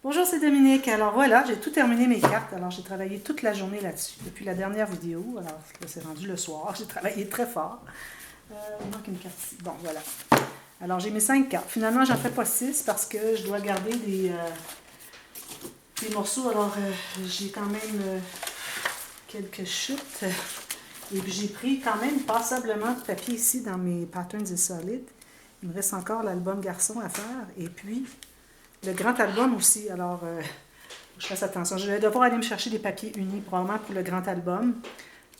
Bonjour, c'est Dominique. Alors voilà, j'ai tout terminé mes cartes. Alors j'ai travaillé toute la journée là-dessus, depuis la dernière vidéo. Alors là, c'est rendu le soir. J'ai travaillé très fort. Il manque une carte ici. Bon, voilà. Alors j'ai mes 5 cartes. Finalement, j'en fais pas 6 parce que je dois garder des morceaux. Alors j'ai quand même quelques chutes. Et puis j'ai pris quand même passablement de papier ici dans mes Patterns et Solides. Il me reste encore l'album garçon à faire. Et puis le grand album aussi. Alors je fasse attention. Je vais devoir aller me chercher des papiers unis, probablement pour le grand album.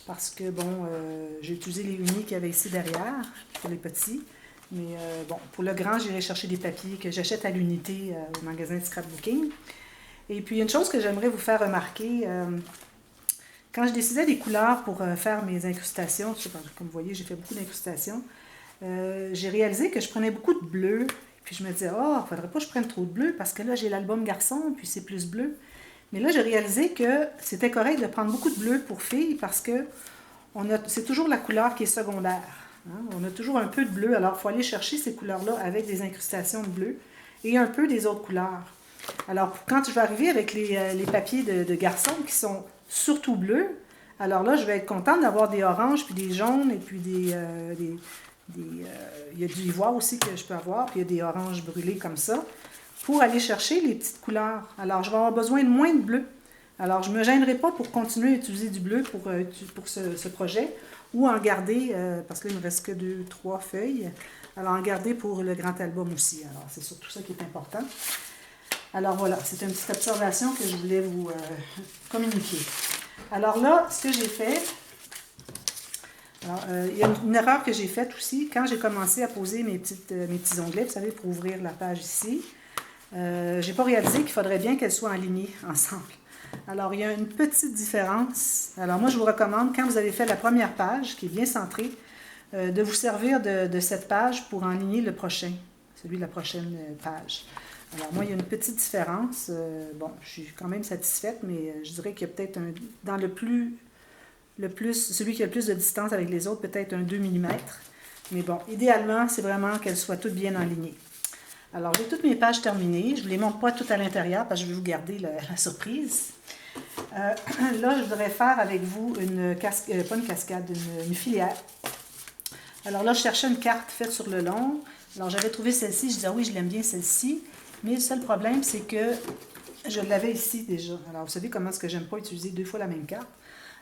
Parce que, bon, j'ai utilisé les unis qu'il y avait ici derrière, pour les petits. Mais bon, pour le grand, j'irai chercher des papiers que j'achète à l'unité au magasin de scrapbooking. Et puis, une chose que j'aimerais vous faire remarquer, quand je décidais des couleurs pour faire mes incrustations, comme vous voyez, j'ai fait beaucoup d'incrustations, j'ai réalisé que je prenais beaucoup de bleu. Puis je me disais, oh, il ne faudrait pas que je prenne trop de bleu parce que là, j'ai l'album garçon, puis c'est plus bleu. Mais là, j'ai réalisé que c'était correct de prendre beaucoup de bleu pour filles parce que c'est toujours la couleur qui est secondaire. Hein? On a toujours un peu de bleu, alors il faut aller chercher ces couleurs-là avec des incrustations de bleu et un peu des autres couleurs. Alors, quand je vais arriver avec les papiers de garçons qui sont surtout bleus, alors là, je vais être contente d'avoir des oranges, puis des jaunes, et puis il y a du ivoire aussi que je peux avoir, puis il y a des oranges brûlées comme ça, pour aller chercher les petites couleurs. Alors, je vais avoir besoin de moins de bleu. Alors, je ne me gênerai pas pour continuer à utiliser du bleu pour ce projet, ou en garder, parce que là, il ne me reste que 2, 3 feuilles, alors en garder pour le grand album aussi. Alors, c'est surtout ça qui est important. Alors voilà, c'est une petite observation que je voulais vous communiquer. Alors là, ce que j'ai fait, alors, il y a une erreur que j'ai faite aussi, quand j'ai commencé à poser mes petits onglets, vous savez, pour ouvrir la page ici, je n'ai pas réalisé qu'il faudrait bien qu'elles soient alignées ensemble. Alors, il y a une petite différence. Alors, moi, je vous recommande, quand vous avez fait la première page, qui est bien centrée, de vous servir de cette page pour enligner le prochain, celui de la prochaine page. Alors, moi, il y a une petite différence. Bon, je suis quand même satisfaite, mais je dirais qu'il y a peut-être dans celui qui a le plus de distance avec les autres, peut-être un 2 mm. Mais bon, idéalement, c'est vraiment qu'elles soient toutes bien enlignées. Alors, j'ai toutes mes pages terminées. Je ne vous les montre pas toutes à l'intérieur parce que je vais vous garder la surprise. Là, je voudrais faire avec vous pas une cascade, une filière. Alors là, je cherchais une carte faite sur le long. Alors, j'avais trouvé celle-ci. Je disais, ah oui, je l'aime bien celle-ci. Mais le seul problème, c'est que je l'avais ici déjà. Alors, vous savez comment est-ce que j'aime pas utiliser 2 fois la même carte.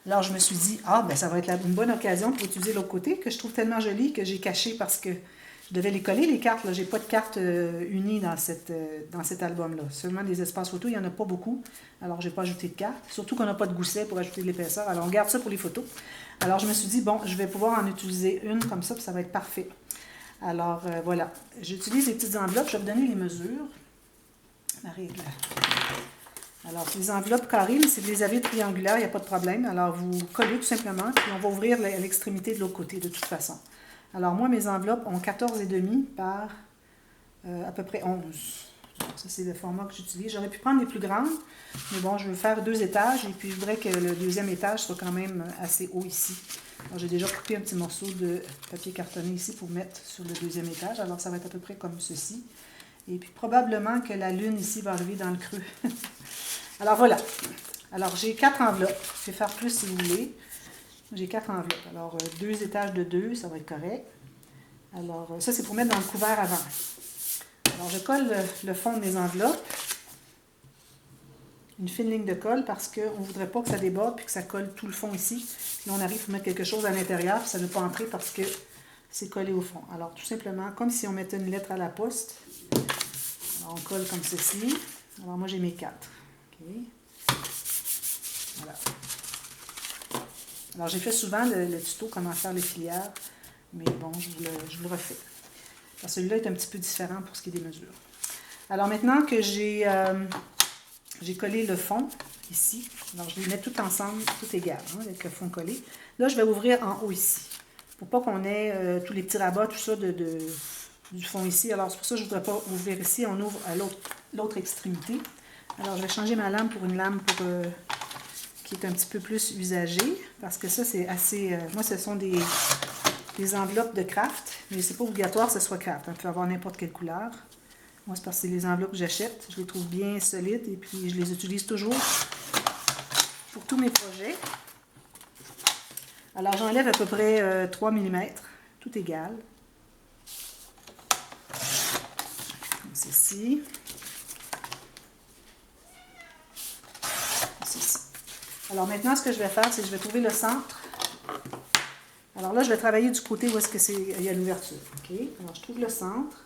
Alors, je me suis dit, ah, ben ça va être une bonne occasion pour utiliser l'autre côté, que je trouve tellement joli que j'ai caché parce que je devais les coller, les cartes. Je n'ai pas de cartes unies dans cet album-là. Seulement des espaces photos, il n'y en a pas beaucoup. Alors, je n'ai pas ajouté de cartes. Surtout qu'on n'a pas de gousset pour ajouter de l'épaisseur. Alors, on garde ça pour les photos. Alors, je me suis dit, bon, je vais pouvoir en utiliser une comme ça, puis ça va être parfait. Alors, voilà. J'utilise les petites enveloppes. Je vais vous donner les mesures. Marie, alors, les enveloppes carrées, mais si vous les avez triangulaires, il n'y a pas de problème. Alors, vous collez tout simplement, puis on va ouvrir l'extrémité de l'autre côté, de toute façon. Alors, moi, mes enveloppes ont 14,5 par à peu près 11. Donc, ça, c'est le format que j'utilise. J'aurais pu prendre les plus grandes, mais bon, je veux faire 2 étages, et puis je voudrais que le deuxième étage soit quand même assez haut ici. Alors, j'ai déjà coupé un petit morceau de papier cartonné ici pour mettre sur le deuxième étage. Alors, ça va être à peu près comme ceci. Et puis, probablement que la lune ici va arriver dans le creux. Alors, voilà. Alors, j'ai 4 enveloppes. Je vais faire plus si vous voulez. J'ai 4 enveloppes. Alors, 2 étages de 2, ça va être correct. Alors, ça, c'est pour mettre dans le couvert avant. Alors, je colle le fond de mes enveloppes. Une fine ligne de colle parce qu'on ne voudrait pas que ça déborde puis que ça colle tout le fond ici. Là, on arrive pour mettre quelque chose à l'intérieur, puis ça ne veut pas entrer parce que c'est collé au fond. Alors, tout simplement, comme si on mettait une lettre à la poste. Alors, on colle comme ceci. Alors, moi, j'ai mes 4. OK. Voilà. Alors, j'ai fait souvent le tuto comment faire les filières, mais bon, je vous le refais. Alors, celui-là est un petit peu différent pour ce qui est des mesures. Alors, maintenant que j'ai collé le fond ici, alors je les mets tout ensemble, tout égal, hein, avec le fond collé. Là, je vais ouvrir en haut ici, pour pas qu'on ait tous les petits rabats, tout ça du fond ici. Alors, c'est pour ça que je ne voudrais pas ouvrir ici, on ouvre à l'autre extrémité. Alors, je vais changer ma lame pour une lame qui est un petit peu plus usagée, parce que ça, c'est assez... moi, ce sont des enveloppes de craft, mais c'est pas obligatoire que ce soit craft. On peut avoir n'importe quelle couleur. Moi, c'est parce que c'est les enveloppes que j'achète. Je les trouve bien solides et puis je les utilise toujours pour tous mes projets. Alors, j'enlève à peu près 3 mm, tout égal. Comme ceci. Comme ceci. Alors maintenant, ce que je vais faire, c'est que je vais trouver le centre. Alors là, je vais travailler du côté où est-ce que il y a l'ouverture. OK? Alors, je trouve le centre.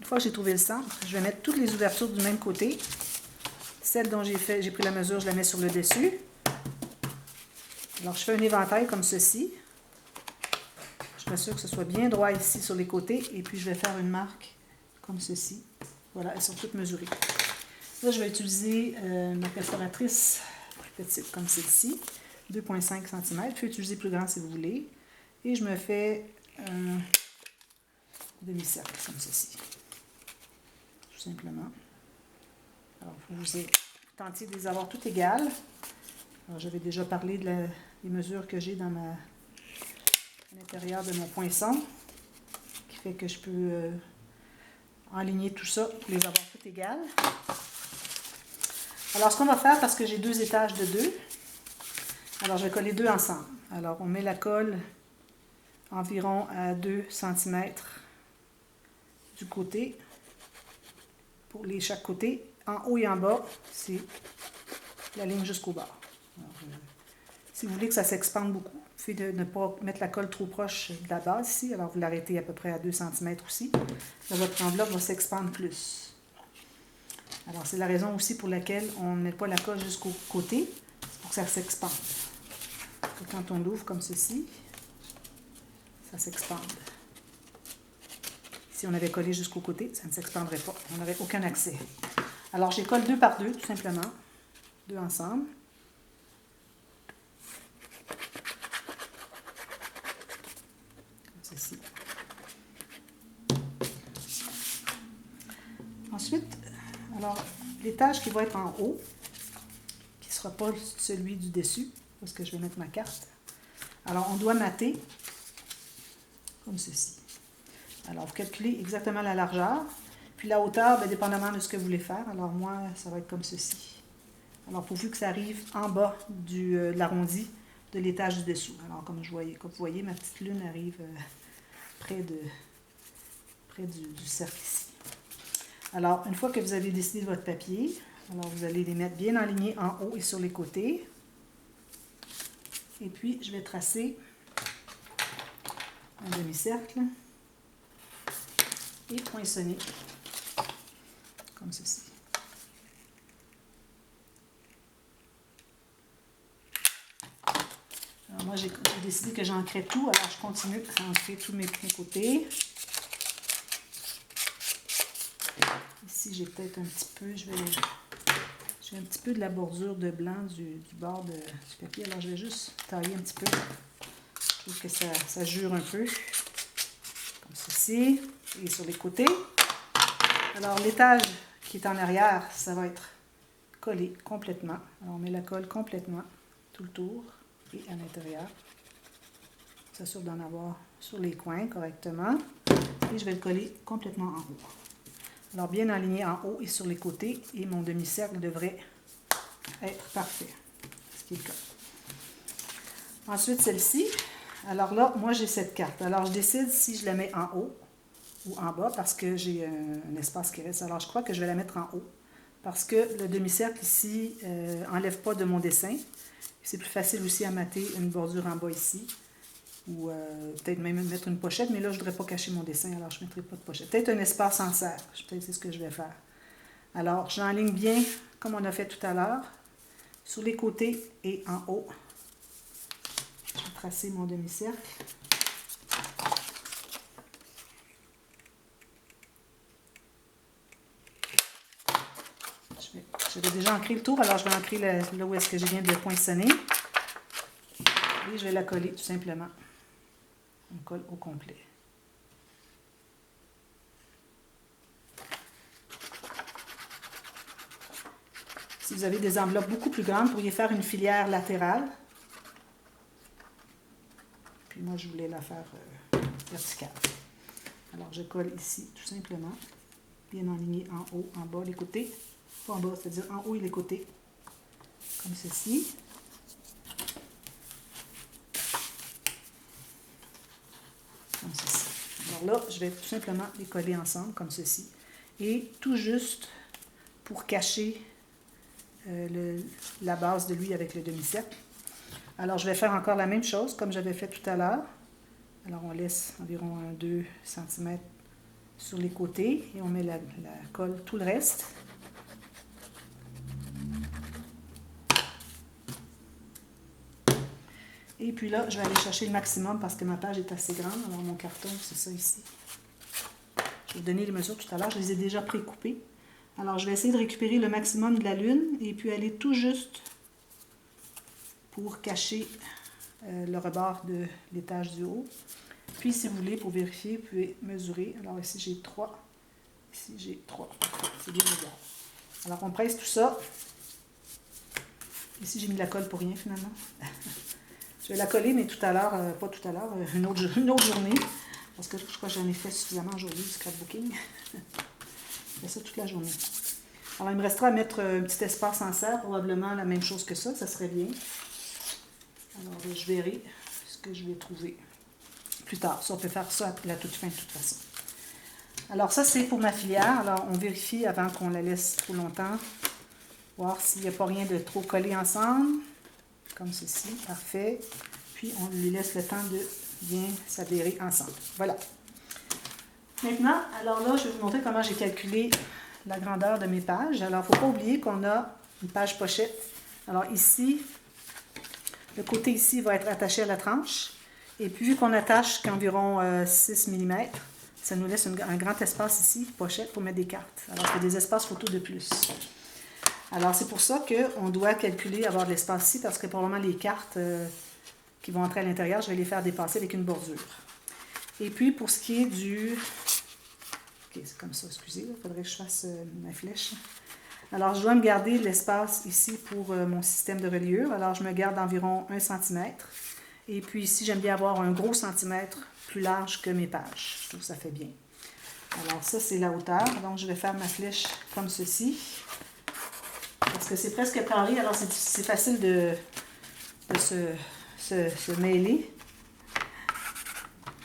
Une fois que j'ai trouvé le centre, je vais mettre toutes les ouvertures du même côté. Celle dont j'ai pris la mesure, je la mets sur le dessus. Alors, je fais un éventail comme ceci. Je m'assure que ce soit bien droit ici sur les côtés. Et puis, je vais faire une marque comme ceci. Voilà, elles sont toutes mesurées. Là, je vais utiliser ma perforatrice plus petite comme celle-ci. 2,5 cm. Je peux utiliser plus grand si vous voulez. Et je me fais un demi-cercle comme ceci. Tout simplement. Alors, vous tentiez de les avoir toutes égales. Alors, j'avais déjà parlé des mesures que j'ai à l'intérieur de mon poinçon, qui fait que je peux enligner tout ça pour les avoir toutes égales. Alors, ce qu'on va faire, parce que j'ai 2 étages de 2, alors je vais coller 2 ensemble. Alors, on met la colle environ à 2 cm du côté, pour chaque côté. En haut et en bas, c'est la ligne jusqu'au bas. Alors, si vous voulez que ça s'expande beaucoup, il faut de ne pas mettre la colle trop proche de la base ici. Alors, vous l'arrêtez à peu près à 2 cm aussi. Là, votre enveloppe va s'expandre plus. Alors, c'est la raison aussi pour laquelle on ne met pas la colle jusqu'au côté, pour que ça s'expande. Quand on l'ouvre comme ceci, ça s'expande. Si on avait collé jusqu'au côté, ça ne s'expandrait pas. On n'aurait aucun accès. Alors, je les colle 2 par 2, tout simplement. 2 ensemble. Comme ceci. Ensuite, alors, l'étage qui va être en haut, qui ne sera pas celui du dessus, parce que je vais mettre ma carte. Alors, on doit mater comme ceci. Alors, vous calculez exactement la largeur. Puis la hauteur, bien, dépendamment de ce que vous voulez faire. Alors, moi, ça va être comme ceci. Alors, pourvu que ça arrive en bas de l'arrondi de l'étage du dessous. Alors, comme vous voyez, ma petite lune arrive près du cercle ici. Alors, une fois que vous avez décidé de votre papier, alors vous allez les mettre bien alignés en haut et sur les côtés. Et puis, je vais tracer un demi-cercle et poinçonner comme ceci. Alors moi, j'ai décidé que j'ancrais tout, alors je continue à ancrer tous mes côtés. Ici, j'ai peut-être un petit peu, j'ai un petit peu de la bordure de blanc du bord du papier, alors je vais juste tailler un petit peu. Je trouve que ça jure un peu, comme ceci, et sur les côtés. Alors, l'étage qui est en arrière, ça va être collé complètement. Alors, on met la colle complètement, tout le tour, et à l'intérieur. On s'assure d'en avoir sur les coins correctement. Et je vais le coller complètement en haut. Alors, bien aligné en haut et sur les côtés, et mon demi-cercle devrait être parfait, ce qui est le cas. Ensuite, celle-ci. Alors là, moi, j'ai cette carte. Alors, je décide si je la mets en haut ou en bas parce que j'ai un espace qui reste. Alors, je crois que je vais la mettre en haut parce que le demi-cercle ici n'enlève pas de mon dessin. C'est plus facile aussi à mater une bordure en bas ici ou peut-être même mettre une pochette, mais là, je ne voudrais pas cacher mon dessin, alors je ne mettrai pas de pochette. Peut-être un espace en serre, peut-être c'est ce que je vais faire. Alors, j'enligne bien, comme on a fait tout à l'heure, sur les côtés et en haut. Je vais tracer mon demi-cercle. J'avais déjà ancré le tour, alors je vais ancrer là où est-ce que je viens de poinçonner. Et je vais la coller tout simplement. On colle au complet. Si vous avez des enveloppes beaucoup plus grandes, vous pourriez faire une filière latérale. Puis moi, je voulais la faire verticale. Alors, je colle ici, tout simplement, bien enligné en haut, en bas, les côtés. Pas en bas, c'est-à-dire en haut et les côtés, comme ceci. Comme ceci. Alors là, je vais tout simplement les coller ensemble, comme ceci. Et tout juste pour cacher la base de lui avec le demi-cercle. Alors, je vais faire encore la même chose, comme j'avais fait tout à l'heure. Alors, on laisse environ 2 cm sur les côtés et on met la colle, tout le reste. Et puis là, je vais aller chercher le maximum parce que ma page est assez grande. Alors, mon carton, c'est ça ici. Je vais vous donner les mesures tout à l'heure. Je les ai déjà pré-coupées. Alors, je vais essayer de récupérer le maximum de la lune et puis aller tout juste pour cacher le rebord de l'étage du haut. Puis, si vous voulez, pour vérifier, vous pouvez mesurer. Alors, ici, j'ai 3. Ici, j'ai 3. C'est bien égal. Alors, on presse tout ça. Ici, j'ai mis de la colle pour rien, finalement. Je vais la coller, mais tout à l'heure, pas tout à l'heure, une autre journée. Parce que je crois que j'en ai fait suffisamment aujourd'hui du scrapbooking. Je fais ça toute la journée. Alors, il me restera à mettre un petit espace en serre, probablement la même chose que ça serait bien. Alors, je verrai ce que je vais trouver plus tard. Ça, on peut faire ça à la toute fin, de toute façon. Alors, ça, c'est pour ma filière. Alors, on vérifie avant qu'on la laisse trop longtemps. Voir s'il n'y a pas rien de trop collé ensemble. Comme ceci, parfait. Puis, on lui laisse le temps de bien s'adhérer ensemble. Voilà. Maintenant, alors là, je vais vous montrer comment j'ai calculé la grandeur de mes pages. Alors, il ne faut pas oublier qu'on a une page pochette. Alors ici, le côté ici va être attaché à la tranche. Et puis, vu qu'on attache qu'environ 6 mm, ça nous laisse un grand espace ici, pochette, pour mettre des cartes. Alors, il y a des espaces photos de plus. Alors, c'est pour ça qu'on doit calculer, avoir de l'espace ici, parce que probablement les cartes qui vont entrer à l'intérieur, je vais les faire dépasser avec une bordure. Et puis, pour ce qui est du... Ok, c'est comme ça, excusez, il faudrait que je fasse ma flèche. Alors, je dois me garder l'espace ici pour mon système de reliure. Alors, je me garde environ 1 cm. Et puis ici, j'aime bien avoir un gros centimètre plus large que mes pages. Je trouve que ça fait bien. Alors, ça, c'est la hauteur. Donc, je vais faire ma flèche comme ceci. Parce que c'est presque carré, alors c'est facile de se mêler.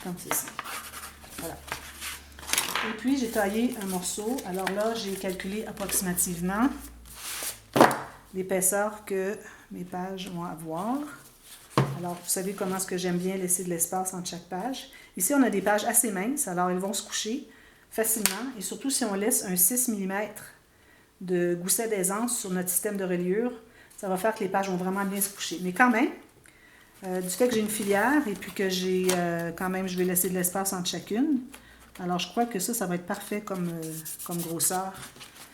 Comme ceci. Voilà. Et puis, j'ai taillé un morceau. Alors là, j'ai calculé approximativement l'épaisseur que mes pages vont avoir. Alors, vous savez comment est-ce que j'aime bien laisser de l'espace entre chaque page. Ici, on a des pages assez minces, alors elles vont se coucher facilement. Et surtout, si on laisse un 6 mm de gousset d'aisance sur notre système de reliure, ça va faire que les pages vont vraiment bien se coucher. Mais quand même, du fait que j'ai une filière et puis que j'ai quand même, je vais laisser de l'espace entre chacune, alors je crois que ça va être parfait comme grosseur.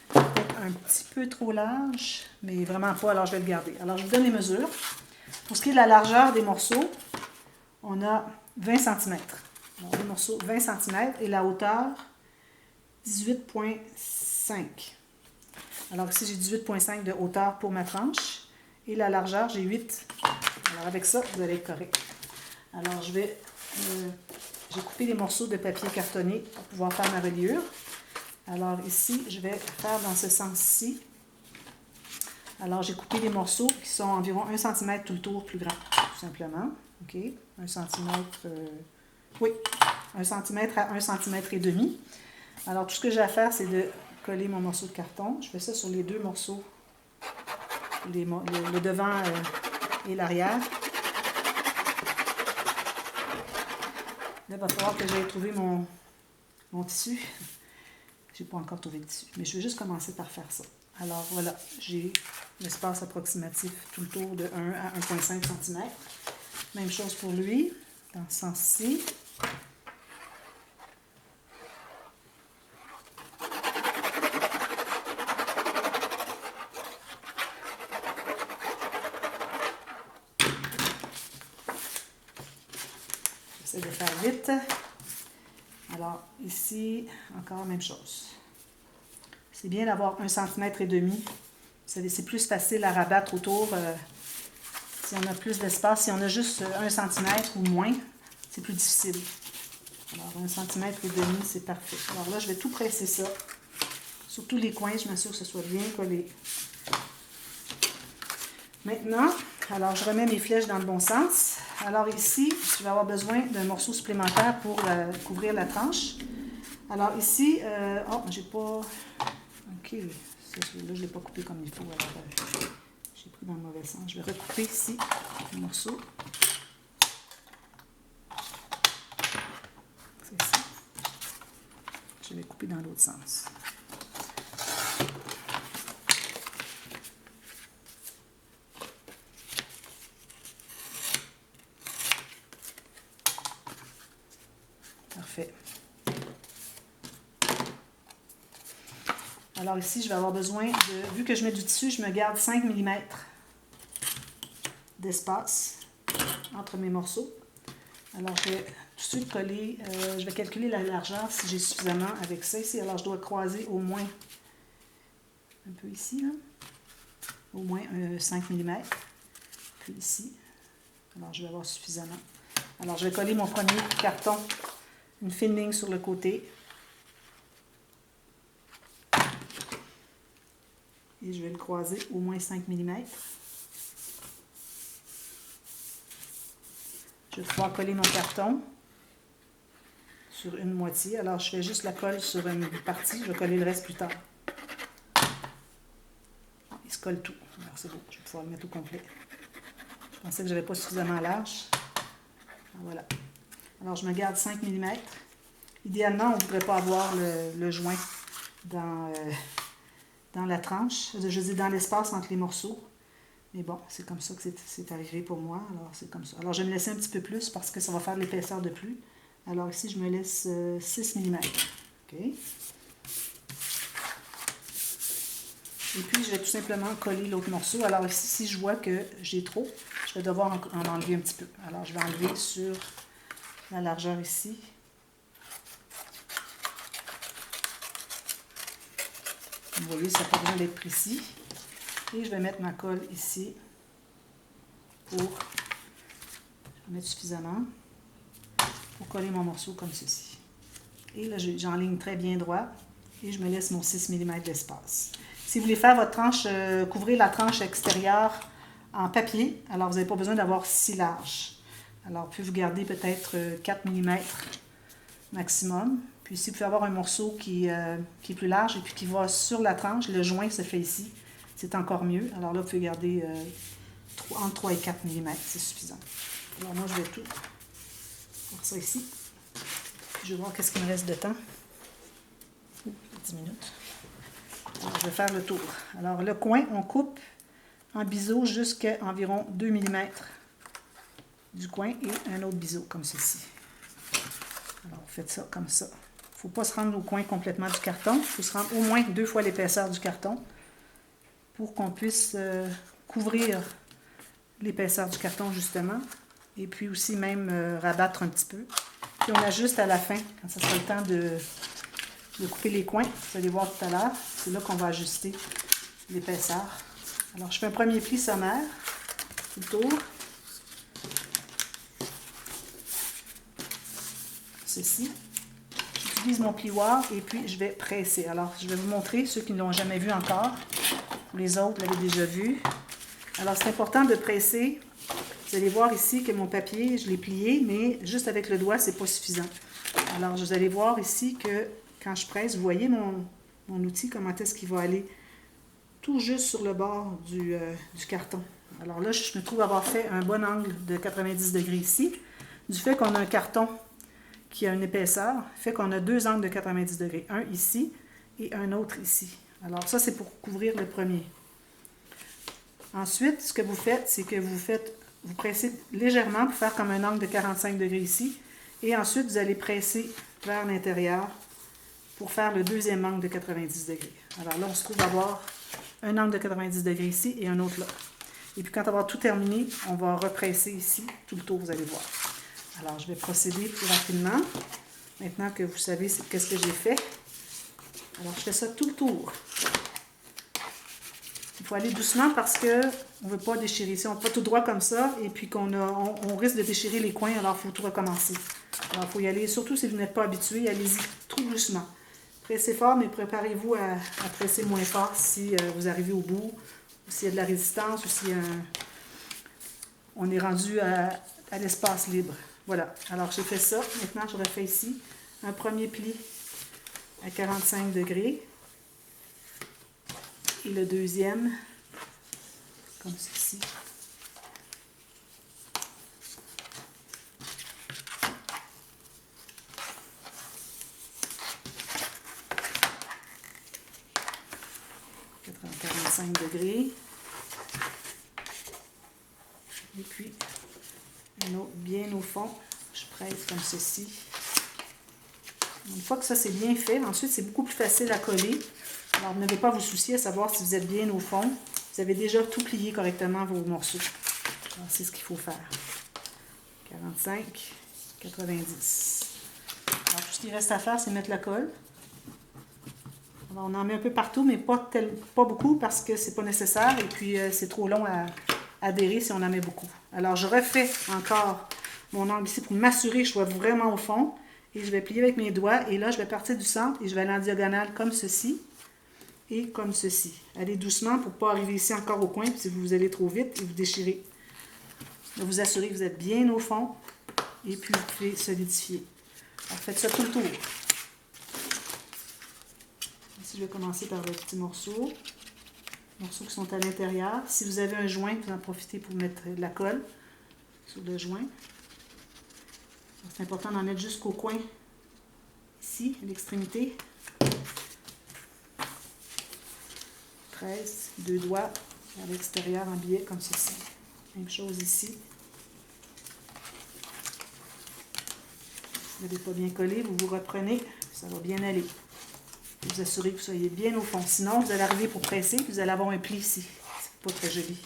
Peut-être un petit peu trop large, mais vraiment pas, alors je vais le garder. Alors je vous donne les mesures. Pour ce qui est de la largeur des morceaux, on a 20 cm. Alors, les morceaux 20 cm et la hauteur 18,5. Alors ici, j'ai 18,5 de hauteur pour ma tranche et la largeur, j'ai 8. Alors avec ça, vous allez être correct. Alors je vais... j'ai coupé des morceaux de papier cartonné pour pouvoir faire ma reliure. Alors ici, je vais faire dans ce sens-ci. Alors j'ai coupé des morceaux qui sont environ 1 cm tout le tour plus grand, tout simplement. OK? 1 cm, oui, 1 cm à 1 cm et demi. Alors tout ce que j'ai à faire, c'est de coller mon morceau de carton. Je fais ça sur les deux morceaux, le devant et l'arrière. Là, il va falloir que j'aille trouver mon tissu. Je n'ai pas encore trouvé le tissu, mais je vais juste commencer par faire ça. Alors voilà, j'ai l'espace approximatif tout le tour de 1 à 1,5 cm. Même chose pour lui, dans ce sens-ci. J'essaie de faire vite. Alors ici, encore la même chose. C'est bien d'avoir 1,5 cm. Vous savez, c'est plus facile à rabattre autour si on a plus d'espace. Si on a juste 1 cm ou moins, c'est plus difficile. Alors, 1,5 cm, c'est parfait. Alors là, je vais tout presser ça. Surtout les coins, je m'assure que ce soit bien collé. Maintenant, alors je remets mes flèches dans le bon sens. Alors ici, je vais avoir besoin d'un morceau supplémentaire pour couvrir la tranche. Alors ici, oh, j'ai pas... Ok, là, je ne l'ai pas coupé comme il faut. Alors, j'ai pris dans le mauvais sens. Je vais recouper ici le morceau. C'est ça. Je vais couper dans l'autre sens. Parfait. Alors ici, je vais avoir besoin de... Vu que je mets du tissu, je me garde 5 mm d'espace entre mes morceaux. Alors, je vais tout de suite coller... je vais calculer la largeur si j'ai suffisamment avec ça ici. Alors, je dois croiser au moins... Un peu ici, là. Au moins 5 mm. Puis ici. Alors, je vais avoir suffisamment. Alors, je vais coller mon premier carton. Une fine ligne sur le côté. Et je vais le croiser au moins 5 mm. Je vais pouvoir coller mon carton sur une moitié. Alors, je fais juste la colle sur une partie. Je vais coller le reste plus tard. Il se colle tout. Alors, c'est beau. Je vais pouvoir le mettre au complet. Je pensais que je n'avais pas suffisamment large. Alors, voilà. Alors, je me garde 5 mm. Idéalement, on ne voudrait pas avoir le joint dans la tranche. Je dis dans l'espace entre les morceaux. Mais bon, c'est comme ça que c'est arrivé pour moi. Alors, c'est comme ça. Alors, je vais me laisser un petit peu plus parce que ça va faire l'épaisseur de plus. Alors, ici, je me laisse 6 mm. OK. Et puis, je vais tout simplement coller l'autre morceau. Alors, ici, si je vois que j'ai trop, je vais devoir en enlever un petit peu. Alors, je vais enlever sur la largeur ici. Vous voyez, ça n'a pas besoin d'être précis. Et je vais mettre ma colle ici pour... Je vais mettre suffisamment pour coller mon morceau comme ceci. Et là, j'enligne très bien droit et je me laisse mon 6 mm d'espace. Si vous voulez faire votre tranche, couvrir la tranche extérieure en papier, alors vous n'avez pas besoin d'avoir si large. Alors, puis vous gardez peut-être 4 mm maximum. Puis si vous pouvez avoir un morceau qui est plus large et puis qui va sur la tranche, le joint se fait ici, c'est encore mieux. Alors là, vous pouvez garder entre 3 et 4 mm, c'est suffisant. Alors moi, je vais tout faire ça ici. Puis je vais voir qu'est-ce qu'il me reste de temps. 10 minutes. Alors, je vais faire le tour. Alors le coin, on coupe en biseau jusqu'à environ 2 mm du coin et un autre biseau comme ceci. Alors, vous faites ça comme ça. Il ne faut pas se rendre au coin complètement du carton. Il faut se rendre au moins 2 fois l'épaisseur du carton pour qu'on puisse couvrir l'épaisseur du carton, justement. Et puis aussi même rabattre un petit peu. Puis on ajuste à la fin, quand ça sera le temps de couper les coins. Vous allez voir tout à l'heure. C'est là qu'on va ajuster l'épaisseur. Alors, je fais un premier pli sommaire, tout le tour. Ceci. J'utilise mon plioir et puis je vais presser. Alors, je vais vous montrer ceux qui ne l'ont jamais vu encore. Les autres l'avaient déjà vu. Alors, c'est important de presser. Vous allez voir ici que mon papier, je l'ai plié, mais juste avec le doigt, c'est pas suffisant. Alors, vous allez voir ici que quand je presse, vous voyez mon outil, comment est-ce qu'il va aller tout juste sur le bord du carton. Alors là, je me trouve avoir fait un bon angle de 90 degrés ici. Du fait qu'on a un carton qui a une épaisseur, fait qu'on a 2 angles de 90 degrés. Un ici et un autre ici. Alors ça, c'est pour couvrir le premier. Ensuite, ce que vous faites, c'est que vous pressez légèrement pour faire comme un angle de 45 degrés ici. Et ensuite, vous allez presser vers l'intérieur pour faire le deuxième angle de 90 degrés. Alors là, on se trouve avoir un angle de 90 degrés ici et un autre là. Et puis quand on va tout terminer, on va represser ici tout le tour, vous allez voir. Alors, je vais procéder plus rapidement. Maintenant que vous savez qu'est-ce que j'ai fait. Alors, je fais ça tout le tour. Il faut aller doucement parce qu'on ne veut pas déchirer. Si on va pas tout droit comme ça et puis on risque de déchirer les coins, alors il faut tout recommencer. Alors, il faut y aller, surtout si vous n'êtes pas habitué, allez-y tout doucement. Pressez fort, mais préparez-vous à presser moins fort si vous arrivez au bout, ou s'il y a de la résistance, ou si on est rendu à l'espace libre. Voilà, alors j'ai fait ça. Maintenant, je refais ici un premier pli à 45 degrés et le deuxième, comme ceci. À 45 degrés. Et puis, un autre bien au fond. Je presse comme ceci. Une fois que ça c'est bien fait, ensuite c'est beaucoup plus facile à coller. Alors, ne devez pas vous soucier à savoir si vous êtes bien au fond. Vous avez déjà tout plié correctement vos morceaux. Alors, c'est ce qu'il faut faire. 45, 90. Alors, tout ce qu'il reste à faire, c'est mettre la colle. Alors, on en met un peu partout, mais pas beaucoup parce que c'est pas nécessaire. Et puis, c'est trop long à adhérer si on en met beaucoup. Alors, je refais encore mon angle ici pour m'assurer que je sois vraiment au fond. Et je vais plier avec mes doigts. Et là, je vais partir du centre et je vais aller en diagonale comme ceci. Et comme ceci. Allez doucement pour ne pas arriver ici encore au coin. Puis si vous allez trop vite, et vous déchirez. De vous assurer que vous êtes bien au fond. Et puis, vous pouvez solidifier. Alors, faites ça tout le tour. Ici, je vais commencer par le petit morceau. Les morceaux qui sont à l'intérieur. Si vous avez un joint, vous en profitez pour mettre de la colle sur le joint. C'est important d'en mettre jusqu'au coin, ici, à l'extrémité. 13, deux doigts à l'extérieur en biais comme ceci. Même chose ici. Si vous n'avez pas bien collé, vous vous reprenez, ça va bien aller. Vous assurez que vous soyez bien au fond. Sinon, vous allez arriver pour presser, puis vous allez avoir un pli ici. C'est pas très joli.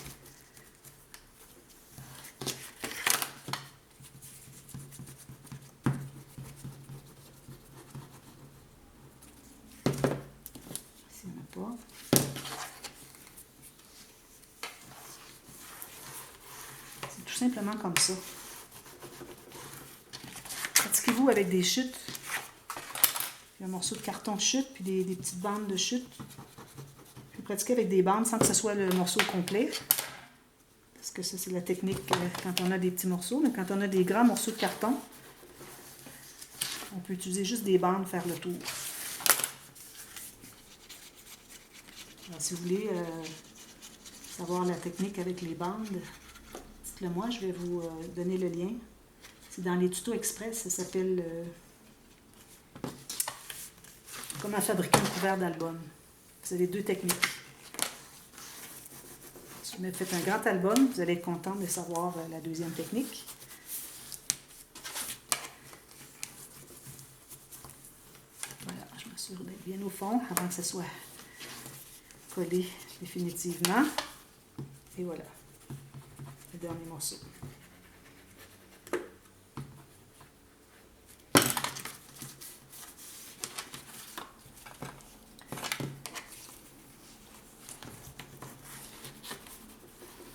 Ici, on n'a pas. C'est tout simplement comme ça. Pratiquez-vous avec des chutes. Un morceau de carton de chute, puis des petites bandes de chute. Puis pratiquer avec des bandes sans que ce soit le morceau complet. Parce que ça, c'est la technique quand on a des petits morceaux. Mais quand on a des grands morceaux de carton, on peut utiliser juste des bandes, faire le tour. Alors, si vous voulez savoir la technique avec les bandes, dites-le moi, je vais vous donner le lien. C'est dans les tutos express, ça s'appelle comment fabriquer un couvert d'album. Vous avez deux techniques. Si vous faites un grand album, vous allez être content de savoir la deuxième technique. Voilà, je m'assure d'être bien au fond avant que ça soit collé définitivement. Et voilà, le dernier morceau.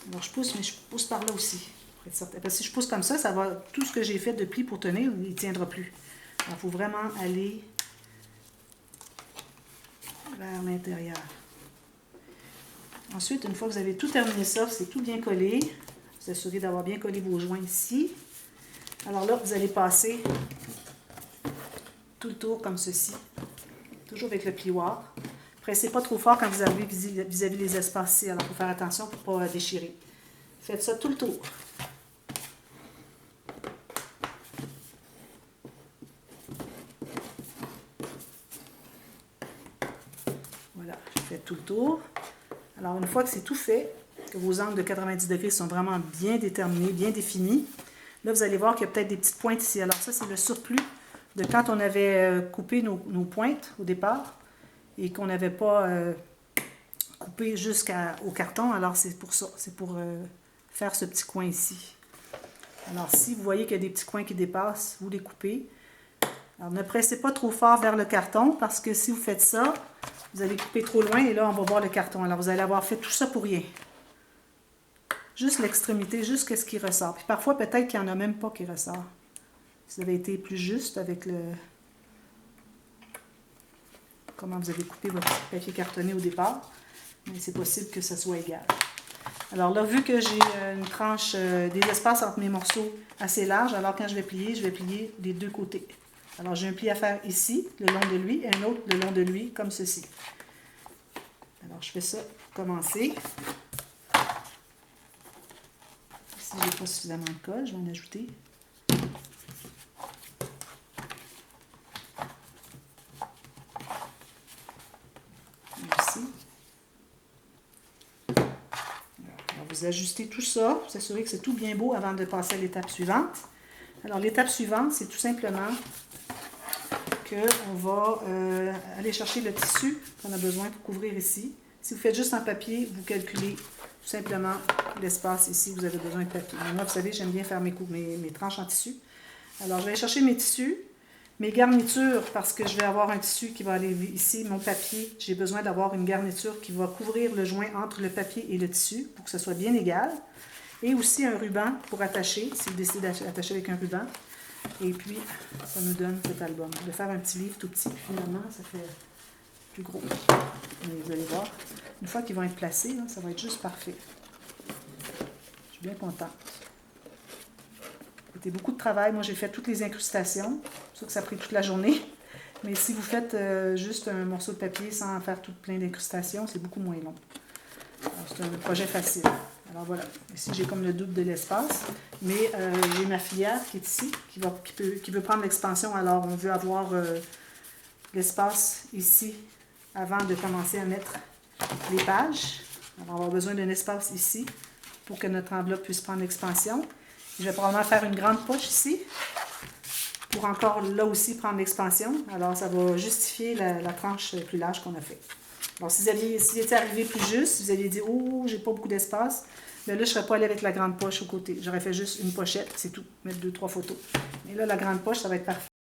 Alors, je pousse, mais je pousse par là aussi. Pour être certain. Parce que si je pousse comme ça va, tout ce que j'ai fait de pli pour tenir, il ne tiendra plus. Alors, il faut vraiment aller vers l'intérieur. Ensuite, une fois que vous avez tout terminé ça, c'est tout bien collé. Vous assurez d'avoir bien collé vos joints ici. Alors là, vous allez passer tout le tour comme ceci. Toujours avec le plioir. Pressez pas trop fort quand vous arrivez vis-à-vis des espaces ici. Alors, il faut faire attention pour ne pas déchirer. Faites ça tout le tour. Voilà, je fais tout le tour. Alors, une fois que c'est tout fait, que vos angles de 90 degrés sont vraiment bien déterminés, bien définis, là, vous allez voir qu'il y a peut-être des petites pointes ici. Alors, ça, c'est le surplus de quand on avait coupé nos pointes au départ et qu'on n'avait pas coupé jusqu'au carton. Alors, c'est pour ça. C'est pour faire ce petit coin ici. Alors, si vous voyez qu'il y a des petits coins qui dépassent, vous les coupez. Alors, ne pressez pas trop fort vers le carton parce que si vous faites ça, vous allez couper trop loin et là, on va voir le carton. Alors, vous allez avoir fait tout ça pour rien. Juste l'extrémité, juste ce qui ressort. Puis parfois, peut-être qu'il n'y en a même pas qui ressort. si vous avez été plus juste avec comment vous avez coupé votre papier cartonné au départ, mais c'est possible que ça soit égal. Alors là, vu que j'ai une tranche, des espaces entre mes morceaux assez larges, alors quand je vais plier des deux côtés. Alors j'ai un pli à faire ici, le long de lui, et un autre le long de lui, comme ceci. Alors je fais ça pour commencer. Si je n'ai pas suffisamment de colle, je vais en ajouter. Ici. Alors, vous ajustez tout ça, vous assurez que c'est tout bien beau avant de passer à l'étape suivante. Alors l'étape suivante, c'est tout simplement qu'on va aller chercher le tissu qu'on a besoin pour couvrir ici. Si vous faites juste en papier, vous calculez tout simplement l'espace ici, vous avez besoin de papier. Mais moi, vous savez, j'aime bien faire mes tranches en tissu. Alors, je vais aller chercher mes tissus, mes garnitures, parce que je vais avoir un tissu qui va aller ici, mon papier. J'ai besoin d'avoir une garniture qui va couvrir le joint entre le papier et le tissu pour que ce soit bien égal. Et aussi un ruban pour attacher, si vous décidez d'attacher avec un ruban. Et puis, ça nous donne cet album. Je vais faire un petit livre tout petit, puis finalement, ça fait plus gros. Mais vous allez voir, une fois qu'ils vont être placés, là, ça va être juste parfait. Je suis bien contente. C'était beaucoup de travail. Moi, j'ai fait toutes les incrustations. C'est sûr que ça a pris toute la journée. Mais si vous faites juste un morceau de papier sans faire tout plein d'incrustations, c'est beaucoup moins long. C'est un projet facile. Alors voilà, ici j'ai comme le double de l'espace, mais j'ai ma filière qui est ici, qui veut prendre l'expansion. Alors on veut avoir l'espace ici avant de commencer à mettre les pages. Alors on va avoir besoin d'un espace ici pour que notre enveloppe puisse prendre l'expansion. Je vais probablement faire une grande poche ici pour encore là aussi prendre l'expansion. Alors ça va justifier la tranche plus large qu'on a fait. Alors, si vous étiez arrivé plus juste, si vous aviez dit « Oh, j'ai pas beaucoup d'espace », bien là, je ne serais pas allé avec la grande poche au côté. J'aurais fait juste une pochette, c'est tout. Mettre 2-3 photos. Mais là, la grande poche, ça va être parfait.